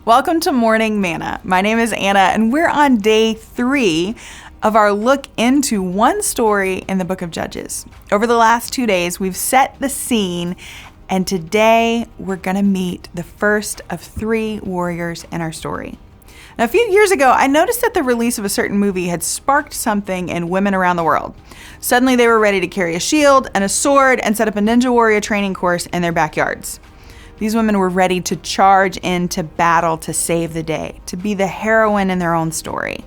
Welcome to Morning Manna. My name is Anna, and we're on day 3 of our look into one story in the book of Judges. Over the last 2 days, we've set the scene, and today we're going to meet the first of 3 warriors in our story. Now, a few years ago, I noticed that the release of a certain movie had sparked something in women around the world. Suddenly, they were ready to carry a shield and a sword and set up a ninja warrior training course in their backyards. These women were ready to charge into battle to save the day, to be the heroine in their own story.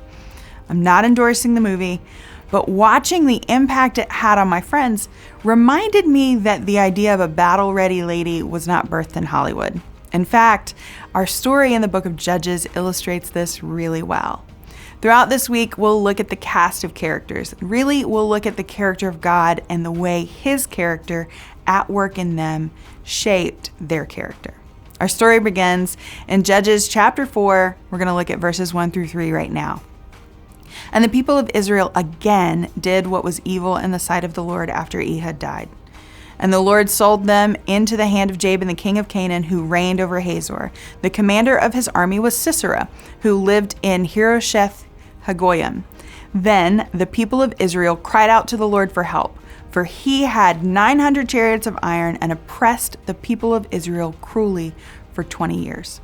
I'm not endorsing the movie, but watching the impact it had on my friends reminded me that the idea of a battle-ready lady was not birthed in Hollywood. In fact, our story in the book of Judges illustrates this really well. Throughout this week, we'll look at the cast of characters. Really, we'll look at the character of God and the way His character at work in them shaped their character. Our story begins in Judges chapter 4. We're going to look at verses 1 through 3 right now. And the people of Israel again did what was evil in the sight of the Lord after Ehud died. And the Lord sold them into the hand of Jabin, the king of Canaan, who reigned over Hazor. The commander of his army was Sisera, who lived in Harosheth Hagoyim. Then the people of Israel cried out to the Lord for help, for he had 900 chariots of iron and oppressed the people of Israel cruelly for 20 years.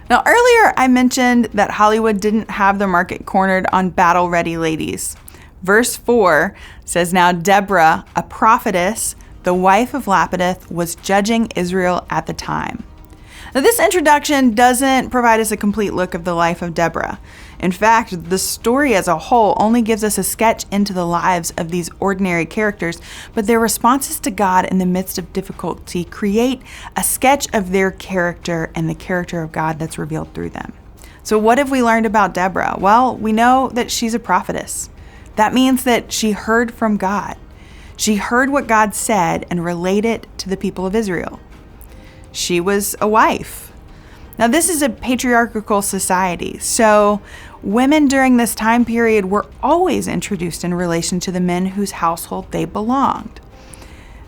Now, earlier I mentioned that Hollywood didn't have the market cornered on battle-ready ladies. Verse 4 says, "Now Deborah, a prophetess, the wife of Lappidoth, was judging Israel at the time." Now, this introduction doesn't provide us a complete look of the life of Deborah. In fact, the story as a whole only gives us a sketch into the lives of these ordinary characters, but their responses to God in the midst of difficulty create a sketch of their character and the character of God that's revealed through them. So what have we learned about Deborah? Well, we know that she's a prophetess. That means that she heard from God. She heard what God said and relayed it to the people of Israel. She was a wife. Now, this is a patriarchal society, so women during this time period were always introduced in relation to the men whose household they belonged.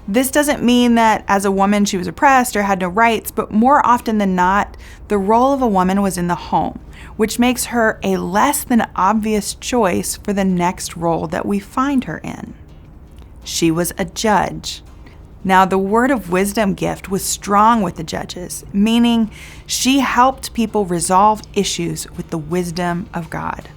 This doesn't mean that as a woman she was oppressed or had no rights, but more often than not, the role of a woman was in the home, which makes her a less than obvious choice for the next role that we find her in. She was a judge. Now, the word of wisdom gift was strong with the judges, meaning she helped people resolve issues with the wisdom of God.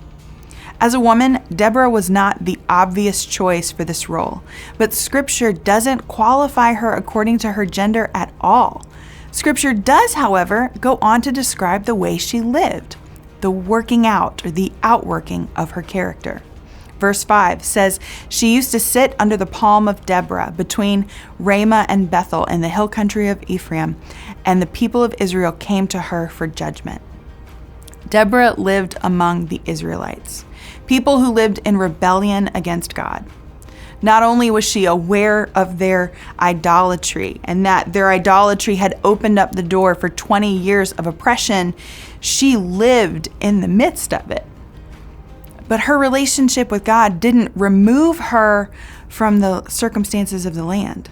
As a woman, Deborah was not the obvious choice for this role, but Scripture doesn't qualify her according to her gender at all. Scripture does, however, go on to describe the way she lived, the working out or the outworking of her character. Verse 5 says, "She used to sit under the palm of Deborah between Ramah and Bethel in the hill country of Ephraim, and the people of Israel came to her for judgment." Deborah lived among the Israelites, people who lived in rebellion against God. Not only was she aware of their idolatry and that their idolatry had opened up the door for 20 years of oppression, she lived in the midst of it. But her relationship with God didn't remove her from the circumstances of the land.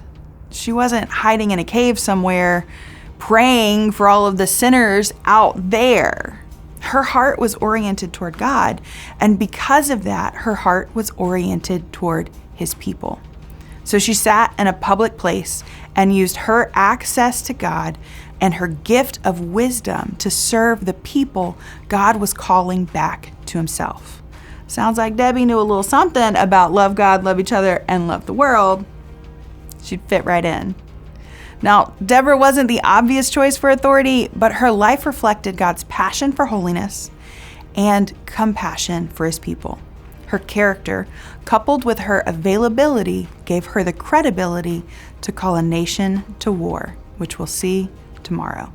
She wasn't hiding in a cave somewhere, praying for all of the sinners out there. Her heart was oriented toward God, and because of that, her heart was oriented toward His people. So she sat in a public place and used her access to God and her gift of wisdom to serve the people God was calling back to Himself. Sounds like Debbie knew a little something about love God, love each other, and love the world. She'd fit right in. Now, Deborah wasn't the obvious choice for authority, but her life reflected God's passion for holiness and compassion for His people. Her character, coupled with her availability, gave her the credibility to call a nation to war, which we'll see tomorrow.